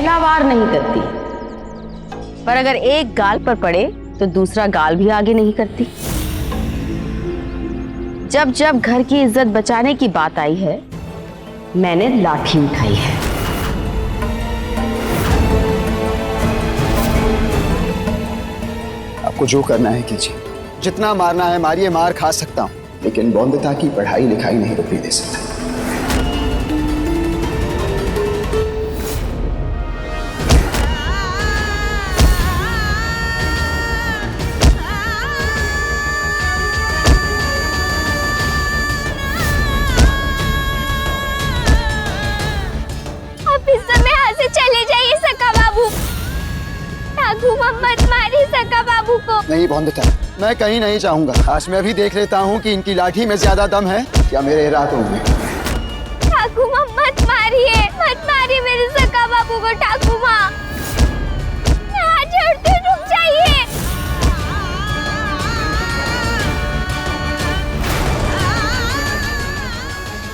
पहला वार नहीं करती, पर अगर एक गाल पर पड़े तो दूसरा गाल भी आगे नहीं करती। जब जब घर की इज्जत बचाने की बात आई है, मैंने लाठी उठाई है। आपको जो करना है कीजिए, जितना मारना है मारिए, मार खा सकता हूं, लेकिन बौंदता की पढ़ाई लिखाई नहीं रुकने दे सकता। आप इस समय यहाँ से चले जाइए सका बाबू। ठाकू मत मारिए सका बाबू को। नहीं बौंदता, मैं कहीं नहीं जाऊंगा। आज मैं भी देख लेता हूँ कि इनकी लाठी में ज्यादा दम है या मेरे इरादों में। ठाकू मत मारिए मेरे सका बाबू को। ठाकू माँ, यहाँ छोड़ते रुक जाइए।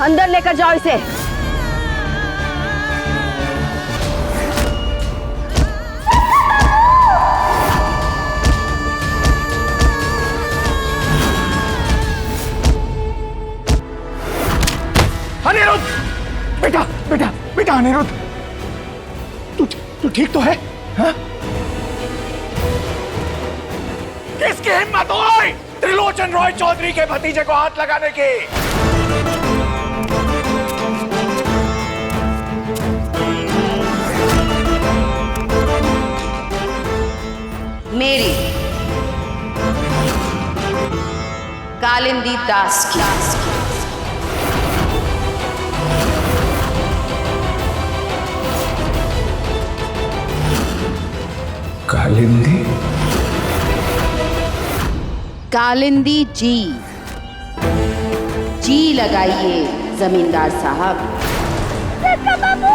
अंदर लेकर जाओ इसे। अनिरुद्ध, बेटा अनिरुद्ध, तू ठीक तो है? हाँ? किसकी हिम्मत हुई त्रिलोचन रॉय चौधरी के भतीजे को हाथ लगाने की? मेरी कालिंदी दास की। कालिंदी? कालिंदी जी लगाइए जमींदार साहब। सका बाबू,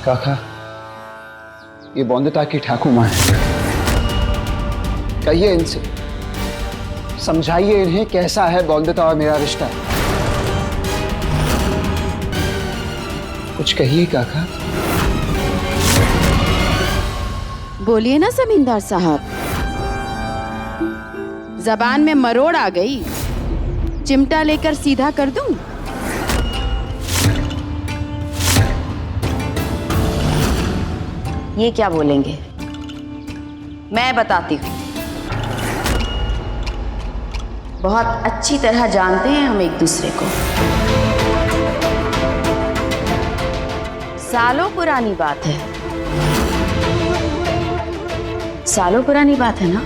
काका, ये बौंदता की ठाकुर माँ है। कहिए इनसे, समझाइए इन्हें कैसा है बौंदता और मेरा रिश्ता। कुछ कहिए काका। बोलिए ना जमींदार साहब। जबान में मरोड़ आ गई, चिमटा लेकर सीधा कर दूं? ये क्या बोलेंगे? मैं बताती हूँ। बहुत अच्छी तरह जानते हैं हम एक दूसरे को। सालों पुरानी बात है। सालों पुरानी बात है ना?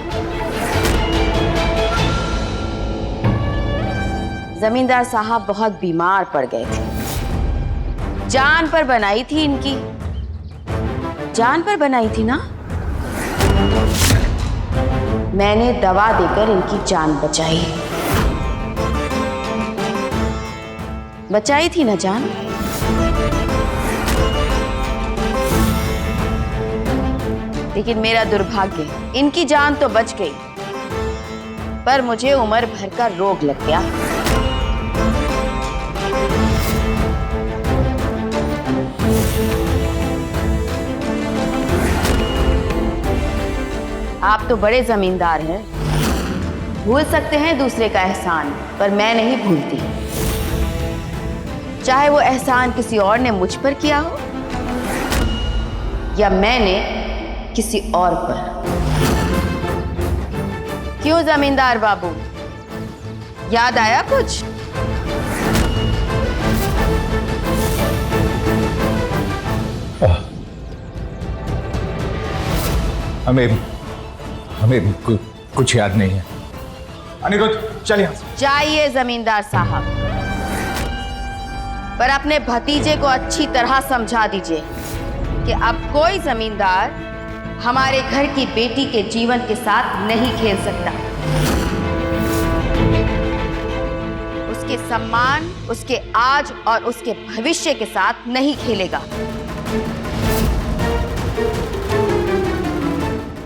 जमींदार साहब बहुत बीमार पड़ गए थे। जान पर बनाई थी इनकी, जान पर बनाई थी ना। मैंने दवा देकर इनकी जान बचाई। बचाई थी ना जान। लेकिन मेरा दुर्भाग्य, इनकी जान तो बच गई, पर मुझे उम्र भर का रोग लग गया। आप तो बड़े जमींदार हैं, भूल सकते हैं दूसरे का एहसान, पर मैं नहीं भूलती। चाहे वो एहसान किसी और ने मुझ पर किया हो या मैंने किसी और पर। क्यों जमींदार बाबू, याद आया कुछ? हमें कुछ याद नहीं है। अनिरुद्ध, चल यहाँ से। जाइए जमींदार साहब, पर अपने भतीजे को अच्छी तरह समझा दीजिए कि अब कोई जमींदार हमारे घर की बेटी के जीवन के साथ नहीं खेल सकता। उसके सम्मान, उसके आज और उसके भविष्य के साथ नहीं खेलेगा।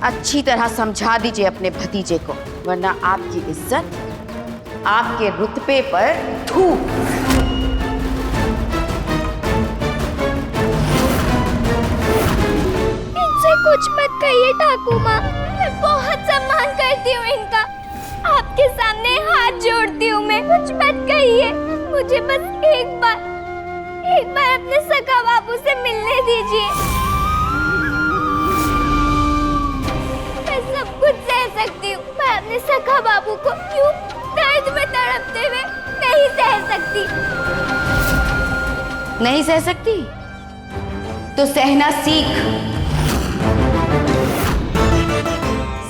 अच्छी तरह समझा दीजिए अपने भतीजे को, वरना आपकी इज्जत, आपके रुतबे पर थूक। इनसे कुछ मत कहिए ठाकुर माँ, मैं बहुत सम्मान करती हूँ इनका। आपके सामने हाथ जोड़ती हूँ मैं, कुछ मत कहिए। मुझे बस एक बार अपने सखा बाबू से मिलने दीजिए। मैं सब कुछ सह सकती हूँ, मैं अपने सखा बाबू को यूं दर्द में तड़पते हुए नहीं सह सकती। नहीं सह सकती तो सहना सीख।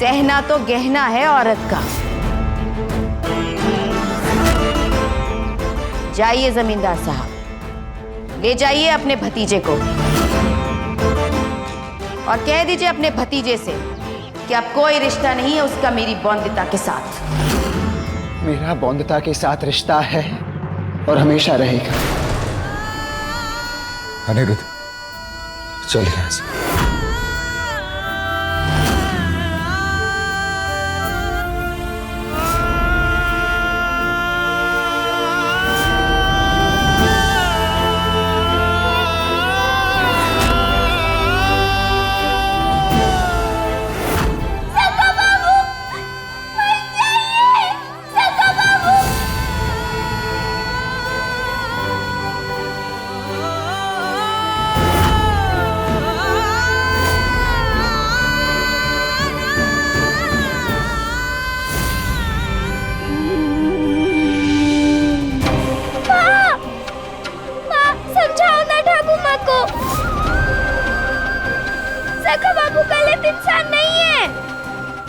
सहना तो गहना है औरत का। जाइए जमींदार साहब, ले जाइए अपने भतीजे को और कह दीजिए अपने भतीजे से कि अब कोई रिश्ता नहीं है उसका मेरी बौंदिता के साथ। मेरा बौंदिता के साथ रिश्ता है और हमेशा रहेगा। अनिरुद्ध, चल यहाँ से।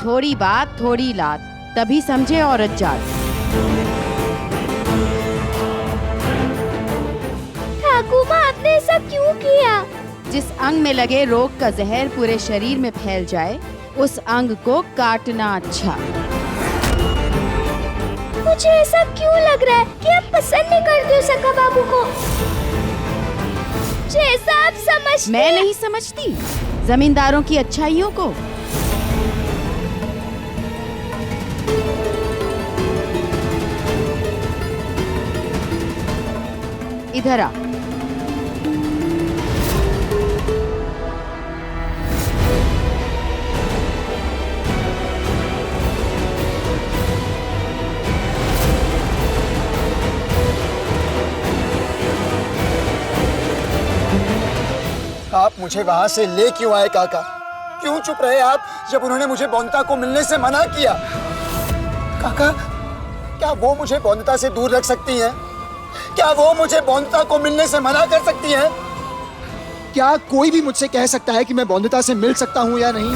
थोड़ी बात थोड़ी लात, तभी समझे औरत जात। ठाकुर माँ, आपने ऐसा क्यों किया? जिस अंग में लगे रोग का जहर पूरे शरीर में फैल जाए, उस अंग को काटना अच्छा। मुझे ऐसा क्यों लग रहा है कि आप पसंद नहीं करते हो सखा बाबू को? जैसा आप समझते। मैं नहीं समझती जमींदारों की अच्छाइयों को। इधर आ। आप मुझे वहां से ले क्यों आए काका? क्यों चुप रहे आप जब उन्होंने मुझे बौंदिता को मिलने से मना किया? काका, क्या वो मुझे बौंदिता से दूर रख सकती हैं? क्या वो मुझे बौंदिता को मिलने से मना कर सकती हैं? क्या कोई भी मुझसे कह सकता है कि मैं बौंदिता से मिल सकता हूं या नहीं?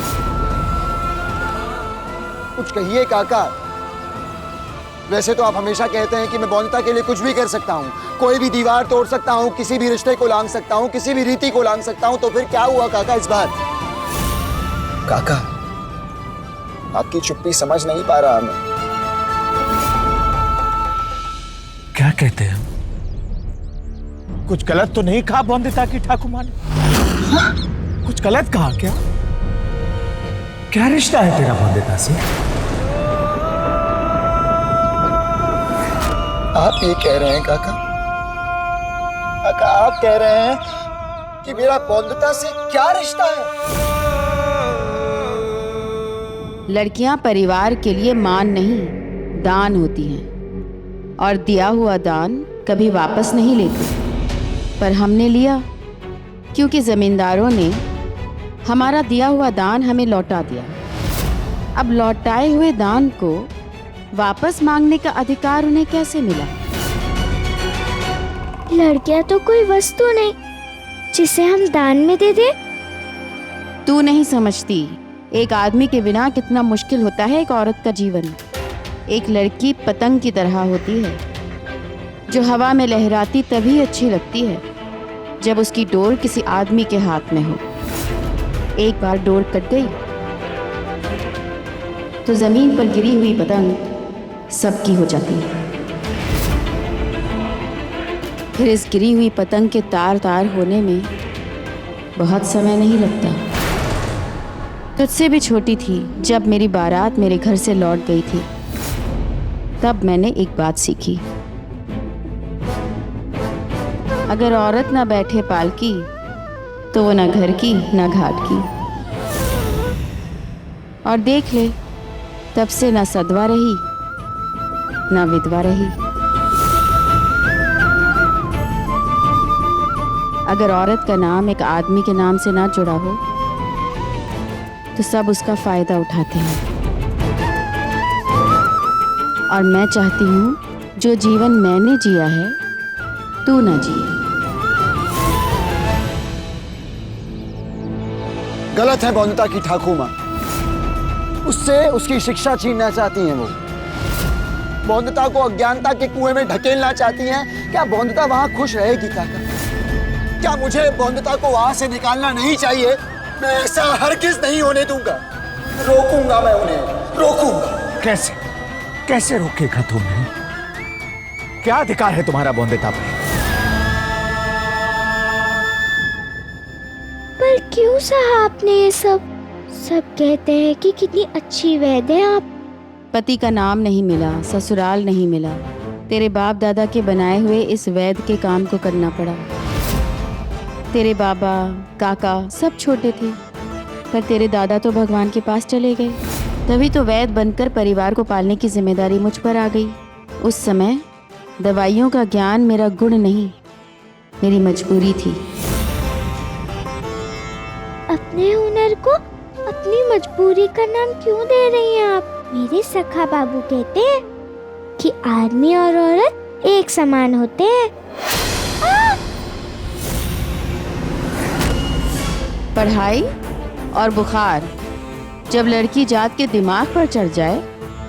कुछ कहिए काका। वैसे तो आप हमेशा कहते हैं कि मैं बौंदिता के लिए कुछ भी कर सकता हूं, कोई भी दीवार तोड़ सकता हूं, किसी भी रिश्ते को लांघ सकता हूं, किसी भी रीति को लांघ सकता हूं। तो फिर क्या हुआ काका इस बार? काका, आपकी चुप्पी समझ नहीं पा रहा मैं। क्या कहते हैं? कुछ गलत तो नहीं कहा बौंदिता की ठाकुर माँ ने? कुछ गलत कहा क्या? क्या रिश्ता है तेरा बौंदिता से? आप ये कह रहे हैं काका? काका, आप कह रहे हैं कि मेरा बौंदिता से क्या रिश्ता है? लड़कियां परिवार के लिए मान नहीं, दान होती हैं और दिया हुआ दान कभी वापस नहीं लेते। पर हमने लिया क्योंकि जमींदारों ने हमारा दिया हुआ दान हमें लौटा दिया। अब लौटाए हुए दान को वापस मांगने का अधिकार उन्हें कैसे मिला? लड़कियां तो कोई वस्तु नहीं जिसे हम दान में दे दे। तू नहीं समझती एक आदमी के बिना कितना मुश्किल होता है एक औरत का जीवन। एक लड़की पतंग की तरह होती है जो हवा में लहराती तभी अच्छी लगती है जब उसकी डोर किसी आदमी के हाथ में हो। एक बार डोर कट गई तो जमीन पर गिरी हुई पतंग सबकी हो जाती है। फिर इस गिरी हुई पतंग के तार तार होने में बहुत समय नहीं लगता। तुझसे भी छोटी थी जब मेरी बारात मेरे घर से लौट गई थी, तब मैंने एक बात सीखी। अगर औरत ना बैठे पालकी तो वो ना घर की ना घाट की। और देख ले, तब से ना सदवा रही ना विधवा रही। अगर औरत का नाम एक आदमी के नाम से ना जुड़ा हो तो सब उसका फायदा उठाते हैं। और मैं चाहती हूं जो जीवन मैंने जिया है तू ना जिए। गलत है बौंदता की ठाकुर माँ। उससे उसकी शिक्षा छीनना चाहती हैं वो। बौंदता को अज्ञानता के कुएं में ढकेलना चाहती हैं। क्या बौंदता वहां खुश रहेगी काका? क्या मुझे बौंदता को वहां से निकालना नहीं चाहिए? मैं ऐसा हरगिज नहीं होने दूंगा। रोकूंगा मैं उन्हें, रोकूंगा। कैसे कैसे रोकेगा तुमने? क्या अधिकार है तुम्हारा बौंदता पर? पर क्यों साहब ने ये सब कहते हैं कि कितनी अच्छी वैद्य है आप। पति का नाम नहीं मिला, ससुराल नहीं मिला, तेरे बाप दादा के बनाए हुए इस वैद्य के काम को करना पड़ा। तेरे बाबा काका सब छोटे थे, पर तेरे दादा तो भगवान के पास चले गए। तभी तो वैद्य बनकर परिवार को पालने की जिम्मेदारी मुझ पर आ गई। उस समय दवाइयों का ज्ञान मेरा गुण नहीं, मेरी मजबूरी थी। अपने हुनर को अपनी मजबूरी का नाम क्यों दे रही हैं आप? मेरे सखा बाबू कहते हैं कि आदमी और औरत एक समान होते हैं। पढ़ाई और बुखार जब लड़की जात के दिमाग पर चढ़ जाए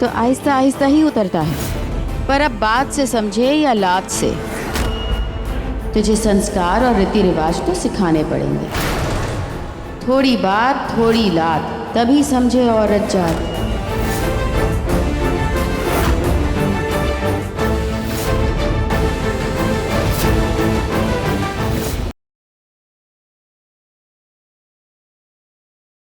तो आहिस्ता आहिस्ता ही उतरता है। पर अब बात से समझे या लात से, तुझे संस्कार और रीति रिवाज तो सिखाने पड़ेंगे। थोड़ी बात थोड़ी लात, तभी समझे औरत जात।